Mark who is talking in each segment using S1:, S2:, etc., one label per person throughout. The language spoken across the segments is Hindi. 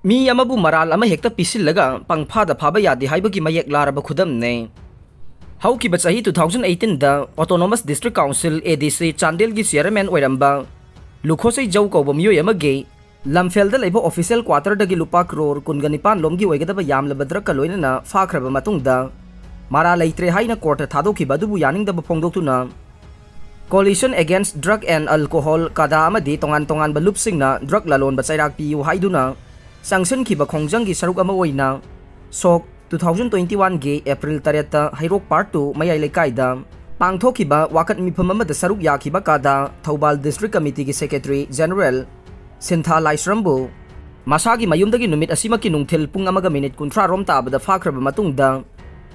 S1: मी अमबु मराल अमा हेक्ता पिसिलगा पंगफादा फाबा यादे हाइबगी मयेक लारबा खुदमने हौकिबा चही 2018 दा autonomous district council ADC Chandel गी चेयरमैन ओइरंबा लुखोसै जौ कौबा मियोय अमगे लमफेलदा लेबो ऑफिशियल क्वार्टर दगी लुपा करोड़ कुनगनिपान लोमगी ओइगदबा यामलबद्र कलोइना फाख्रबा मतुंगदा मारा लैत्रे हाइना कोर्ट थादोखिबा दुबु यानिंगदबा फोंदोक्तुना coalition against drug and alcohol कादा अमदी तोंगान तोंगान बलुपसिंगना ड्रग लालोन बचैराक पियु हाइदुना सांसनखिबा खोंजंगी सरुक अमा ओइना सोक 2021 गे एप्रिल 8 हैरोक पार्ट 2 मयाई लेकाइदा पांगथोखिबा वाकत मिफम अमदा सरुक याखिबा कादा थौबाल डिस्ट्रिक्ट कमिटी की सेक्रेटरी जनरल सिंथा लाइसरम्बु मसागी मयुमदगी नुमित असिमकी नुंगथिल पुंग अमगा मिनिट 30 रोम ताबदा फाख्रबा मतुंगदा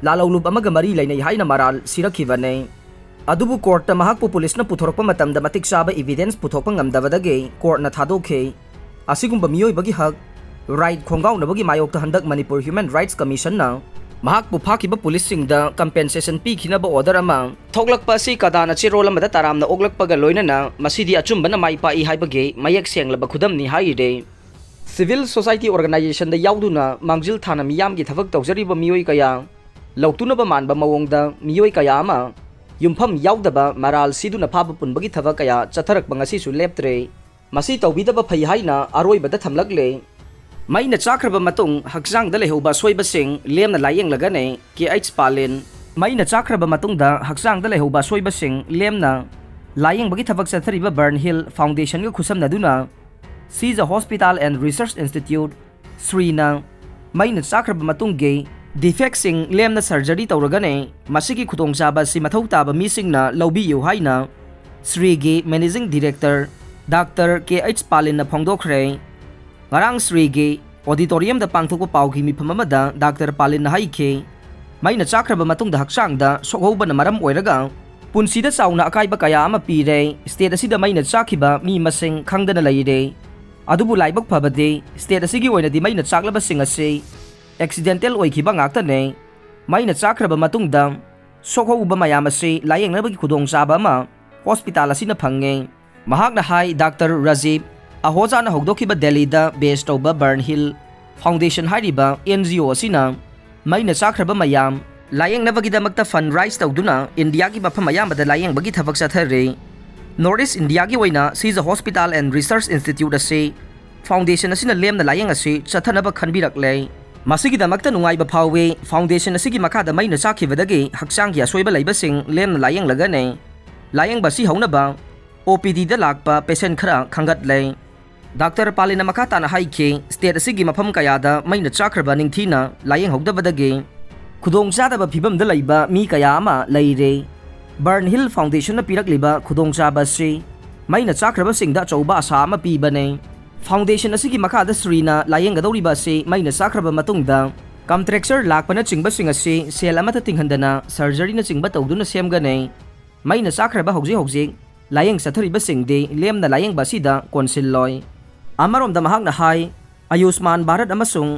S1: लालौलुप अमगा मरी लैनै हाइना माराल सिरखिबने अदुबु कोर्ट महाकपु पुलिसना पुथोरकपा मतमदा मतिक चाबा एविडेंस पुथोकपा ngamdabadage कोर्टना थादोखे असिगुंबा मियोइबगी हक राइट खोंगाउनबगी मायोक्ता हंदक मणिपुर ह्यूमन राइट्स कमीशन ना महाकपु फाकिबा पुलिस सिंगदा कंपेंसेशन पीखिनबा ऑर्डर अमा थोगलकपा सि कदाना चिरोल अमदा तारामना ओगलकपगा लोइनना मसिदी अचुंबना माइपाई हाइबगे मयेक सेंगलबा खुदमनि हाइरे सिविल सोसाइटी ऑर्गेनाइजेशन दा याउदुना मांगजिल थाना मियामगी थबक तौजरिबा मियोइ कया लौतुनबा मानबा मवोंगदा मियोइ कया अमा युमफम याउदबा मराल सिदुना फाबा पुनबगी थबक कया चथरकबा ngasisu leptre मसी तौबीदबा फै हाइना अरोइबदा थमलकले मैना चाख्रबा मतुंग हक्चांगदा लेहौबा सोइबसिंग लेमना लायेंग लगने KH पालेन मैना चाख्रबा मतुंगदा हक्चांगदा लेहौबा सोइबसिंग लेमना लायेंग बगी थबक चथरिबा बर्न हिल फाउंडेशन ग खुसमनदुना सीज हॉस्पिटल एंड रिसर्च इंस्टीट्यूट श्रीना मैना चाख्रबा मतुंगे डिफेक्सिंग लेमना सर्जरी तौरगने मसिगी खुदोंचाबा सि मथौ ताबा मिसिंगना लौबियु हाइना श्रीगी managing director doctor KH Palen फोंदोखरे ngarang श्रीगी ऑडिटोरियम दा पांगथोक पाउगी मिफम अमदा डॉक्टर पालिन हाइखे मैना चाख्रबा मतुंगदा हक्चांगदा सोखौबना मरम ओइरगा पुनसीदा चाउना अकाइबा कया अमा पीरे स्टेट असिदा मैना चाखिबा मी मसिंग खंगदना लैरे अदुबु लाइबक फबदे स्टेट असिगी ओइनदी मैना चाखलबा सिंग असे एक्सीडेंटल ओइखिबा ngaktane मैना चाख्रबा मतुंगदा सोखौबा मयाम असे लायेंगनबगी खुदोंचाबा अमा हॉस्पिटल असिना फंगे महाकना हाई डॉक्टर राजीव अहोजाना हौदोखिबा दिल्लीदा बेस तौबा बर्न हिल फाउंडेशन हाइरिबा NGO असिना मैना चाख्रबा मयाम लायेंगनबगीदमक्ता फंड राइज तौदुना इंडिया की मफम मयामदा लायेंगबगी थबक चथरे नॉर्थ ईस्ट इंडिया की ओइना सीज हॉस्पिटल एंड रिसर्च इंस्टीट्यूट असे फाउंडेशन असिना लेमना लायेंग असे चथनबा खनबिरकले मसिगीदमक्ता नुंगाइबा फावे फाउंडेशन असिगी मखादा मैना चाखिबदगे हक्चांगी असोइबा लैबसिंग लेमना लायेंग लगने लायेंग बसी हौनबा OPD दा लाकपा पेशेंट खरा खंगतले डॉक्टर पालिना मखाताना हाइखे स्टेट असिगी मफम कयादा मैना चाख्रबा निंगथीना लायेंग हौदबदगे खुदोंग चादबा फिबमदा लैबा मी कया अमा लैरे बर्न हिल फाउंडेशन पिरकलिबा खुदोंग चाबा से मैना चाख्रबा सिंगदा चौबा आशा अमा पीबने फाउंडेशन असिगी मखादा श्रीना लायेंगदौरिबा से मैना चाख्रबा मतुंगदा कॉन्ट्रैक्टर लाकपना चिंगबा सिंग असे सेल अमता तिंगहंदना सर्जरीना चिंगबा तौदुना सेमगने मैना चाख्रबा हौजे लायेंग चथरिबा सिंगदे लेमना लायेंगबा सिदा कोनसिललोय अमरोमदा महाकना हाई आयुष्मान भारत अमसुंग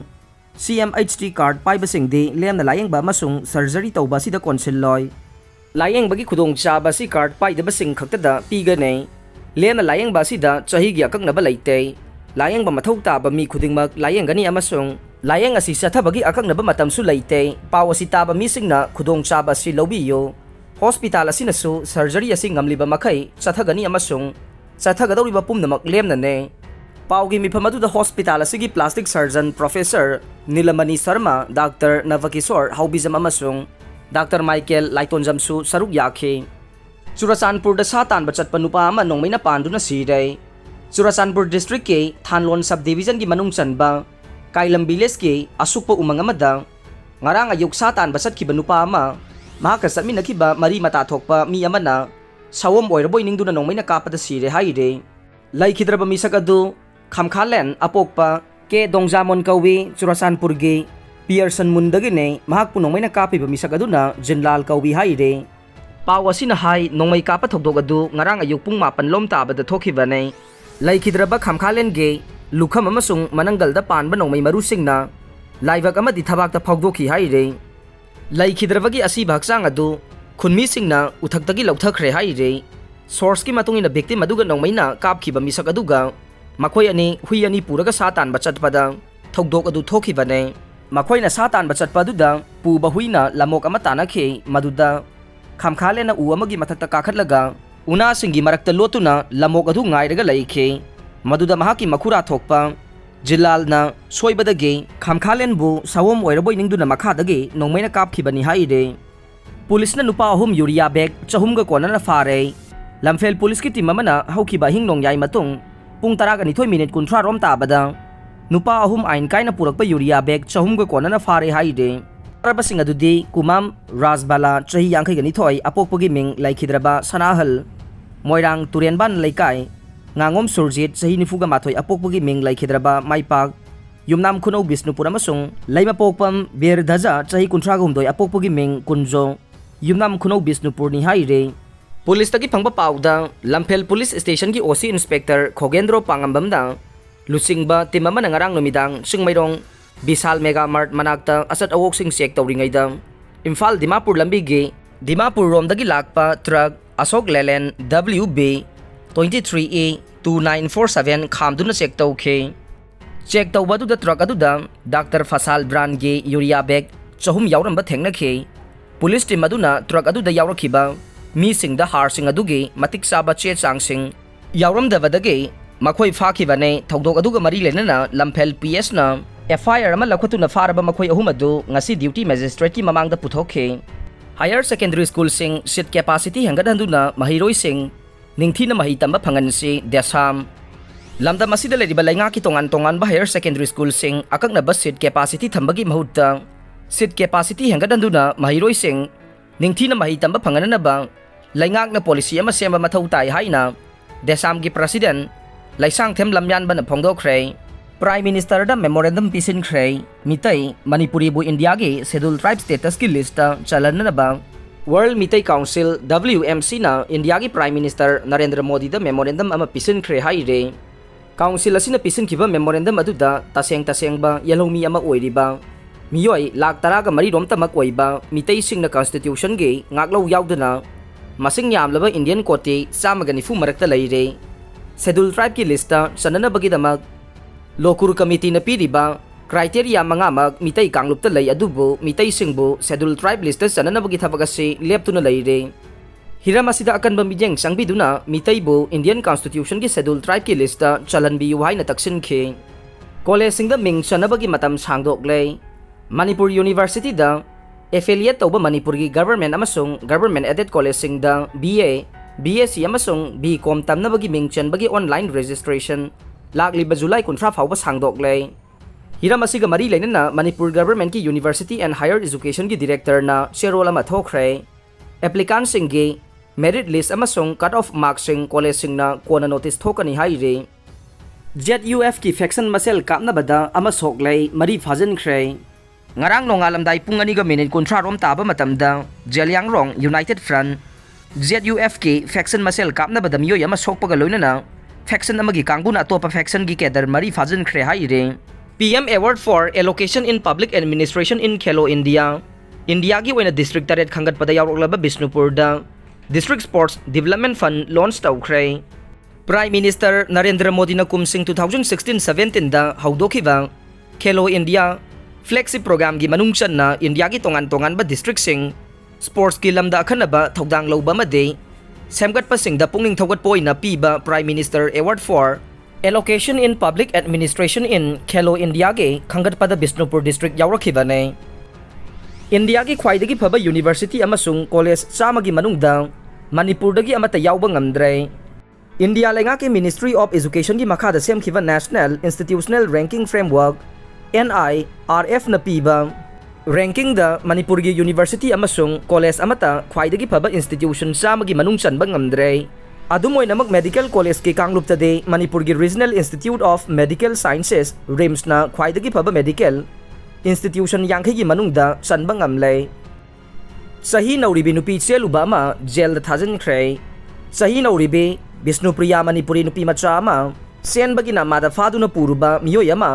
S1: CMHT कार्ड पाइबसिंगदे लेमना लायेंगबा अमसुंग सर्जरी तौबा सिदा कोनसिललोय लायेंगबगी खुदोंचाबा सि कार्ड पाइदबसिंग खक्तदा पीगने लेमना लायेंगबा सिदा चहीगी अकंगनबा लैते लायेंगबा मथौ ताबा मी खुदिंगमक लायेंगनी अमसुंग लायेंग असि चथबगी अकंगनबा मतमसु लैते पाव असि ताबा मिसिंगना खुदोंचाबा सि लौबियो हॉस्पिटल असिनसु सर्जरी असि ngamliba makai chathagani amasung chathagadauriba pumnamak lemnane पाउगी मिफम अदुदा हॉस्पिटल असिगी plastic surgeon professor Nilmani Sharma doctor Nabakishore Haobijam अमसुंग डॉक्टर माइकेल लाइतोंजमसु सरुक याखे चुराचानपुर सा तानबा चटपा नुपा अमा नोंमैना पांदुना सिरे चुराचानपुर डिस्ट्रिक्ट के थानलोन सब डिवीजन की मनुंग चनबा काइलम विलेज के असुकपा उमंग अमदा ngarang ayuk sa तानबा चटखिबा नुपा अमा महाका चटमिनखिबा मरी मता थोकपा मी अमना Sawom Oiraboi Ningduna नोंमैना कापदा सिरे हाइरे लैखिद्रबा मिसक अदु खामखालेन अपोकपा के दोंगजामोन कौवी चुराचानपुरगी पियर्सन मुंदगिने महाकपु नोंमैना कापिबा मिसक अदुना जिनलाल कौवी हाइरे पाव असिना हाई नोंमै कापा थोकदोक अदु ngarang ayuk पुंग 8 लोम ताबदा थोखिबने लैखिद्रबा खामखालेनगे लुखम अमसुंग मनंगलदा पानबा नोंमै मरुसिंगना लाइवक अमदि थबाकता फौदोखि हाइरे लैखिद्रबगी असि भागचांग अदु खुनमीसिंगना उथक्तगी लौथखरे हाइरे सोर्स की मतुंगिना victim अदुगा नोंमैना कापखिबा मिसक अदुगा मखोय अनि हुई अनि पुरगा सा तानबा चटपदा थौदोक अदु थोखिबने मखोइना सा तानबा चटपा दुदा पुबा हुइना लमोक अमा तानाखे मदुदा खामखालेना उ अमगी मथक्ता काखटलगा उना सिंगी मरक्ता लोतुना लमोक अदु ngairaga लैखे मदुदा महाकी मखुरा थोकपा जिलालना सोइबदगे खामखालेनबु सवोम ओइरबोइ निंगदुना मखादगे नोंमैना कापखिबनी हाइरे पुलिसना नुपा अहुम यूरिया बैग चहुमगा कोनना फारे लमफेल पुलिस की टीम अमना हौखिबा हिंगनोंग याइ मतुंग पुंग 12 मिनिट 30 रोम ताबदा नुपा अहुम आइन काइना पुरकपा यूरिया बैग चहुमगा कोनना फारे हाइरे अरबसिंग अदुदी कुमाम राजबाला चही 52 अपोकपगी Ming लाइखिद्रबा सनाहल Moirang तुरेनबान लैकाय nganगom surjit sahi 94 apokpagi ming laikhidraba maipak yumnam khunau bisnupur amasung laima pokpam bir dhaja sahi 32 apokpagi ming kunjo yumnam khunau bisnupur ni haire police tagi phangba pauda lamphel police station ki OC inspector khogendro pangambam da lusingba timama ngarang numidang singmairong bisal mega mart manakta asat awok sing check tawringai da imphal dimapur lambi ge dimapur rom dagi lakpa truck asok lelen WB 23A 2947 खामदुना चेक तौखे चेक तौबदुदा ट्रक अदुदा डॉक्टर फसाल ब्रांड गे यूरिया बैग चहुम यावरंबा थेंगनखे पुलिस टीम अदुना ट्रक अदुदा यावरखिबा मीसिंगदा हारसिंग अदुगे मतिक साबा चे चांगसिंग यावरमदबदगे मखोइ फाखिबने थौदोक अदुगा मरी लेनना लमफेल PS ना FIR अमा लखतुना फारबा मखोइ अहुम अदु ngasi ड्यूटी मैजिस्ट्रेट की ममांगदा पुथोखे हायर सेकेंडरी स्कूल सिंग सीट कैपेसिटी हंगदहंदुना महिरोइ सिंग निंगथीना मही तंबा फंगनसी देसाम लमदा मसीदा लेरिबा लैंगा की तोंगान तोंगान बा हायर सेकेंडरी स्कूल सिंग अककना बस सीट कैपेसिटी थंबगी महुत्ता सीट कैपेसिटी हंगदंदुना महिरोइ सिंग निंगथीना मही तंबा फंगननबा लैंगाकना पॉलिसी अमा सेंबा मथौ ताइ हाइना देसाम की प्रेसिडेंट लैसांग थेम लमयानबना फोंदोखरे प्राइम मिनिस्टर दा मेमोरेंडम पिसिनखरे मितै मणिपुरी बु इंडिया के शेड्यूल ट्राइब स्टेटस की लिस्ट चलननबा वर्ल्ड मितै काउंसिल WMC ना इंडिया की प्राइम मिनिस्टर नरेंद्र मोदी दा मेमोरेंडम अमा पिसिनखरे हाइरे काउंसिल असिना पिसिनखिबा मेमोरेंडम अदुदा तसेंबा यलोमी अमा ओइरिबा मियोय लाख 10 गा मरी रोमतमक ओइबा मितै सिंगना कॉन्स्टिट्यूशन गे ngaklau यावदना मसिंग यामलबा इंडियन कोटी 190 मरक्ता लैरे शेड्यूल ट्राइब की लिस्ट चननबगिदमक लोकुर कमिटी न पीरिबा क्राइटेरिया मंगामक मितै कांगलुप्ता लै अदुबु मितै सिंगबु शेड्यूल ट्राइब लिस्ट चननबगी थबगसि लेप्तुना लैरे हिरम असिदा अकनबा मिजेंग संगबिदुना मितैबु इंडियन कॉन्स्टिट्यूशन की शेड्यूल ट्राइब की लिस्ट चलनबियु हाइना तक्सिनखे कॉलेज सिंगदा मिंग चनबगी मतम सांगदोकले मणिपुर यूनिवर्सिटी दा एफिलिएट तौबा मणिपुर की गवर्नमेंट अमसुंग गवर्नमेंट एडेड कॉलेज सिंगदा BA BSc अमसुंग BCom तमनबगी मिंग चनबगी ऑनलाइन रजिस्ट्रेशन लागलिबा जुलाई 19 फाउबा सांगदोकले हिरम असिगा मरी लेनना मणिपुर गवर्नमेंट की यूनिवर्सिटी एंड हायर एजुकेशन की डायरेक्टर ना शेरोल अमा थोखरे एप्लीकेंट सिंगे मेरिट लिस्ट अमसुंग कट ऑफ मार्क्स सिंग कॉलेज सिंगना कोना नोटिस थोकनी हाइरे ZUF की फैक्शन मसेल कापनबदा अमा सोकले मरी फाजनखरे ngarang nongalamdai pung 2 minute 13 rom taba matamda Jelyangrong United Front ZUF की फैक्शन मसेल कापनबदा मियोय अमा सोकपगा लोइनना फैक्शन अमगी कांगबुना अतोपा फैक्शन की केदर मरी फाजनखरे हाइरे PM Award for Allocation in Public Administration in Khelo India India की वैना डिस्ट्रिक्ट तरेट खंगत पदा यावरलबा बिष्णुपुर दा district sports development fund launch तौखरे प्राइम मिनिस्टर नरेंद्र मोदी ना कुमसिंग 2016-17 दा हौदोखिबा खेलो इंडिया फ्लैगशिप प्रोग्राम की मनुंग चन्ना इंडिया की तोंगान बा डिस्ट्रिक्ट सिंग स्पोर्ट्स की लमदा अखनबा थौदांग लौबा मदे सेमगतपा सिंगदा पुंगनिंग थौगत पोइना पीबा prime minister award for allocation in public administration in Khelo India के खंगतपदा बिष्णुपुर डिस्ट्रिक्ट यावरखिबने इंडिया की ख्वाइदगी फबा यूनिवर्सिटी अमसुंग कॉलेज चामगी मनुंगदा मणिपुरदगी अमता यावबा ngamdre इंडिया लेंगा के मिनिस्ट्री ऑफ एजुकेशन की मखादा सेमखिबा national institutional ranking framework NIRF न पीबा रैंकिंग द मणिपुर की यूनिवर्सिटी अमसुंग कॉलेज अमता ख्वाइदगी फबा इंस्टीट्यूशन चामगी मनुंग चनबा ngamdre अदुमोइनमक मेडिकल कॉलेज की कांगलुप्तदे मणिपुर की regional institute of medical sciences RIMS ना ख्वाइदगी फबा मेडिकल इंस्टीट्यूशन यांखै की मनुंगदा चनबा ngamle सही नौरिबी नुपी चेलुबा मा जेल द थाजनख्रे सही नौरिबी विष्णुप्रिया मणिपुरी नुपी मचा मा सेनबगी ना मादा फादुना पुरुबा मियोय मा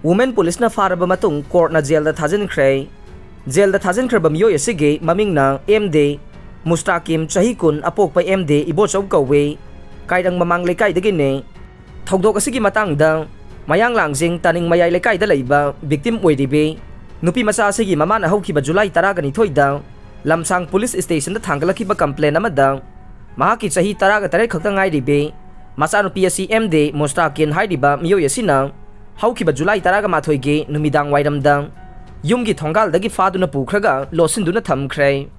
S1: वुमेन पुलिस ना फारबा मतुंग कोर्ट ना जेल द थाजनख्रे जेल द थाजनख्रबा मियोय सिगे ममिंग ना MD मुस्ताकिम चही कुन अपोकपा MD इबोचौ कौवे काइरंग ममांग लेकाइदगिने थौदोक असिगी मतंगदा mayang langjing taning mayai lekai da leiba victim oiribe nupi macha asigi mamana haukiba July 12 da lamsang police station da thangalaki ba complaint amada mahaki chahi 13 khakta ngai ribe macha nupi asi MD Mustakin haidiba miyoy asina haukiba July 13 ge numidang wairamda yumgi thongal dagi faduna pukhraga losinduna thamkhre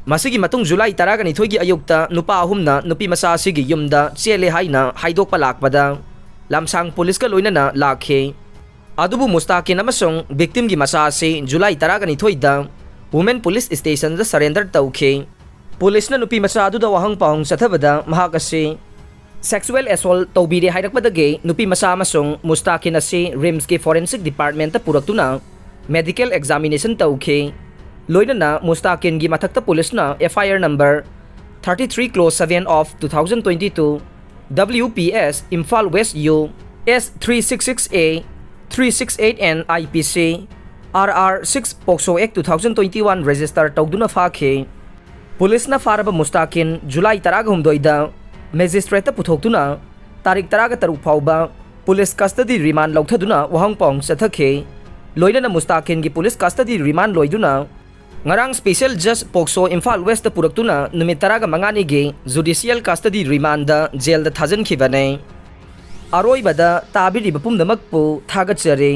S1: masigi matung July 12 gi ayukta nupa ahumna nupi macha asigi yumda chele haina haidok palakpada lamsang police ka loinana lakhe adubu Mustakin amasong victim gi macha ase July 12 da women police station da surrender tawkhe police na nupi macha adu da wahang paung sathabada mahak ase sexual assault tawbire hairakpadage nupi macha amasong Mustakin ase RIMS ke forensic department ta puraktuna medical examination tawkhe loinana Mustakin gi mathakta police na FIR number 33 clause 7 of 2022 WPS Imphal West U S366A 368N IPC RR 6 Pokso Act 2021 register tawduna fakhe police na faraba Mustakin July 13 da magistrate ta puthoktuna tarik 13 fauba police custody remand lauthaduna wahang pong sathakhe loina na Mustakin gi police custody remand loiduna ngarang special judge Pokso Imphal West ta puraktuna numit 15 ge judicial custody remand da jail da thajan khibane aroi bada tabiri bapum damak pu thagat chare